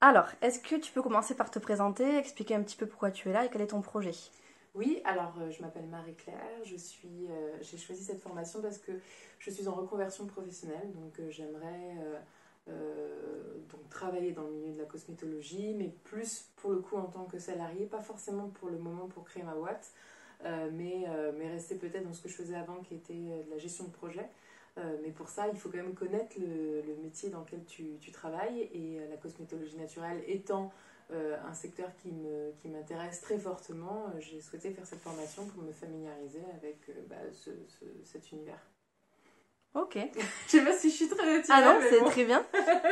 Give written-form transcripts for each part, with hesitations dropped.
Alors, est-ce que tu peux commencer par te présenter, expliquer un petit peu pourquoi tu es là et quel est ton projet? Oui, alors je m'appelle Marie-Claire, j'ai choisi cette formation parce que je suis en reconversion professionnelle, donc j'aimerais donc travailler dans le milieu de la cosmétologie, mais plus pour le coup en tant que salarié, pas forcément pour le moment pour créer ma boîte, mais rester peut-être dans ce que je faisais avant qui était de la gestion de projet. Mais pour ça, il faut quand même connaître le métier dans lequel tu travailles et la cosmétologie naturelle étant un secteur qui m'intéresse très fortement. J'ai souhaité faire cette formation pour me familiariser avec cet univers. Ok. Je sais pas si je suis très Ah non, naturelle, mais c'est bon. très bien.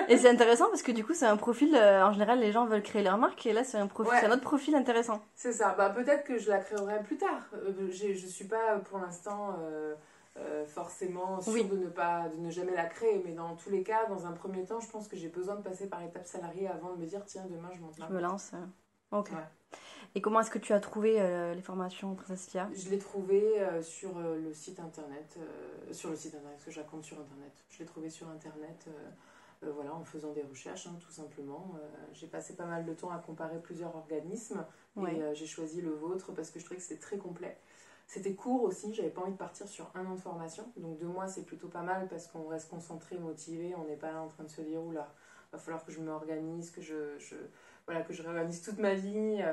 Et c'est intéressant parce que du coup, c'est un profil, en général, les gens veulent créer leur marque et là, c'est un profil, c'est Ouais, un autre profil intéressant. c'est ça. Bah, peut-être que je la créerai plus tard. Je suis pas pour l'instant forcément sûre Oui, de ne jamais la créer, mais dans tous les cas, dans un premier temps, je pense que j'ai besoin de passer par l'étape salariée avant de me dire tiens, demain je monte ma je me boîte. lance. Ok. Ouais. Et comment est-ce que tu as trouvé les formations Princess Kia? Je l'ai trouvé sur le site internet, parce que je la compte sur internet. Je l'ai trouvé sur internet, voilà, en faisant des recherches, hein, tout simplement. J'ai passé pas mal de temps à comparer plusieurs organismes et Ouais. j'ai choisi le vôtre parce que je trouvais que c'était très complet. C'était court aussi, j'avais pas envie de partir sur 1 an de formation, donc 2 mois c'est plutôt pas mal parce qu'on reste concentré, motivé, on n'est pas là en train de se dire oula, va falloir que je m'organise, voilà, que je réorganise toute ma vie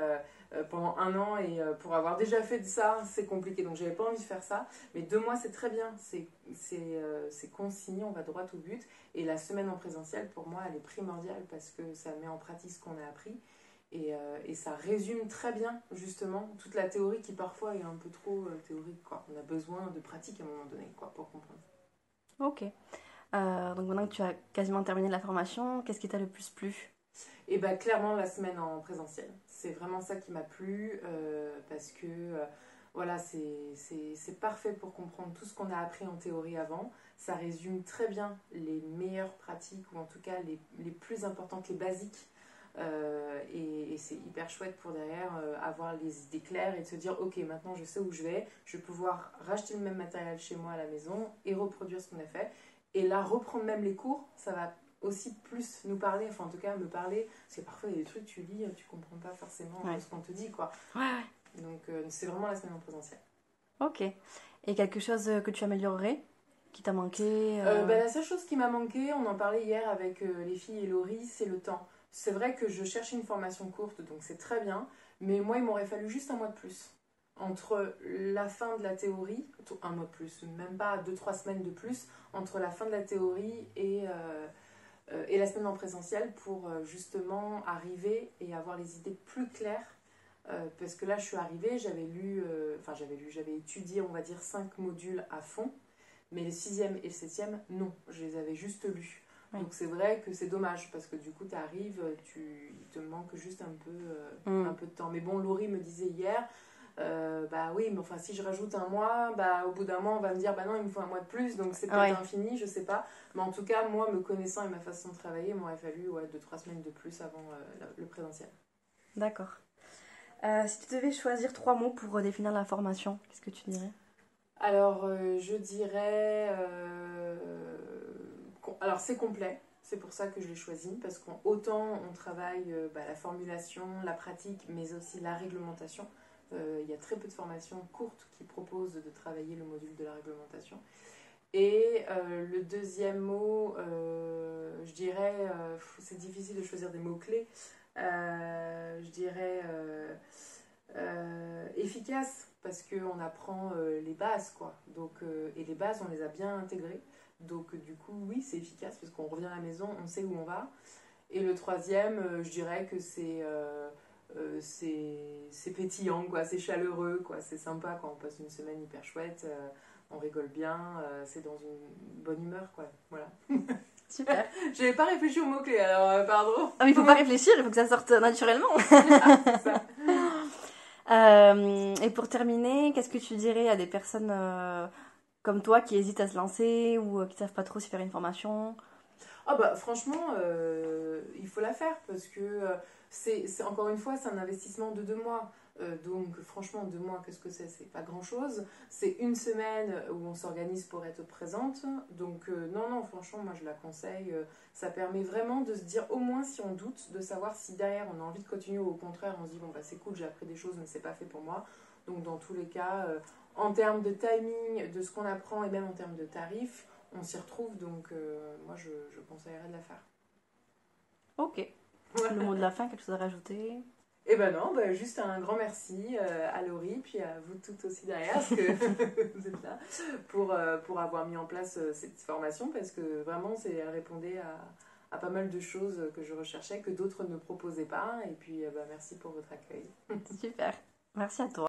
pendant 1 an et pour avoir déjà fait de ça, c'est compliqué. Donc j'avais pas envie de faire ça. Mais 2 mois, c'est très bien. C'est concis, on va droit au but. Et la semaine en présentiel, pour moi, elle est primordiale parce que ça met en pratique ce qu'on a appris. Et ça résume très bien, justement, toute la théorie qui parfois est un peu trop théorique. Quoi. On a besoin de pratique à un moment donné quoi, pour comprendre. Ok. Donc maintenant que tu as quasiment terminé la formation, qu'est-ce qui t'a le plus plu? Et bah clairement la semaine en présentiel. C'est vraiment ça qui m'a plu parce que voilà, c'est parfait pour comprendre tout ce qu'on a appris en théorie avant. Ça résume très bien les meilleures pratiques ou en tout cas les plus importantes, les basiques. Et c'est hyper chouette pour derrière avoir les idées claires et de se dire ok maintenant je sais où je vais pouvoir racheter le même matériel chez moi à la maison et reproduire ce qu'on a fait. Et là reprendre même les cours, ça va aussi plus nous parler, enfin en tout cas me parler, parce que parfois il y a des trucs tu lis, tu comprends pas forcément Ouais. ce qu'on te dit quoi. Ouais, ouais. Donc c'est vraiment la semaine en présentiel. Ok. Et quelque chose que tu améliorerais? Qui t'a manqué La seule chose qui m'a manqué, on en parlait hier avec les filles et Laurie, c'est le temps. C'est vrai que je cherchais une formation courte, donc c'est très bien, mais moi il m'aurait fallu juste 1 mois de plus. Entre la fin de la théorie, 1 mois de plus, même pas 2, 3 semaines de plus, entre la fin de la théorie et la semaine en présentiel pour justement arriver et avoir les idées plus claires. Parce que là, je suis arrivée, j'avais étudié, on va dire, 5 modules à fond, mais le sixième et le septième, non, je les avais juste lus. Oui. Donc c'est vrai que c'est dommage parce que du coup, tu arrives, il te manque juste un Hmm. peu de temps. Mais bon, Laurie me disait hier, bah oui, mais enfin, si je rajoute 1 mois, bah au bout d'un mois, on va me dire, bah non, il me faut 1 mois de plus, donc c'est peut-être Ouais, infini, je sais pas. Mais en tout cas, moi, me connaissant et ma façon de travailler, il m'aurait fallu 2, 3 semaines de plus avant le présentiel. d'accord. Si tu devais choisir trois mots pour définir la formation, qu'est-ce que tu dirais? Alors, je dirais. Alors, c'est complet. C'est pour ça que je l'ai choisi. Parce qu'autant on travaille la formulation, la pratique, mais aussi la réglementation. Il y a très peu de formations courtes qui proposent de travailler le module de la réglementation. Et le deuxième mot, je dirais. C'est difficile de choisir des mots-clés. Je dirais efficace parce qu'on apprend les bases quoi. Donc, et les bases on les a bien intégrées. Donc du coup oui c'est efficace parce qu'on revient à la maison, on sait où on va. Et le troisième je dirais que c'est pétillant quoi, c'est chaleureux quoi, c'est sympa quand on passe une semaine hyper chouette, on rigole bien, c'est dans une bonne humeur quoi. Voilà. Super. J'avais pas réfléchi aux mots clés alors pardon. Ah, mais il faut pas réfléchir, il faut que ça sorte naturellement. Ah, c'est ça. Et pour terminer, qu'est-ce que tu dirais à des personnes comme toi qui hésitent à se lancer ou qui savent pas trop si faire une formation? Ah bah franchement, il faut la faire parce que c'est encore une fois, c'est un investissement de 2 mois. Donc franchement 2 mois, qu'est-ce que c'est? C'est pas grand chose. C'est une semaine où on s'organise pour être présente. Donc non, franchement moi je la conseille. Ça permet vraiment de se dire, au moins si on doute, de savoir si derrière on a envie de continuer ou au contraire on se dit bon bah c'est cool, j'ai appris des choses mais c'est pas fait pour moi. Donc dans tous les cas, en termes de timing, de ce qu'on apprend et même en termes de tarifs, on s'y retrouve. Donc moi je conseillerais de la faire. Ok. Le mot de la fin, quelque chose à rajouter? Et ben non, bah juste un grand merci à Laurie, puis à vous toutes aussi derrière, parce que vous êtes là, pour avoir mis en place cette formation, parce que vraiment, elle répondait à pas mal de choses que je recherchais, que d'autres ne proposaient pas. Et puis, bah, merci pour votre accueil. Super. Merci à toi.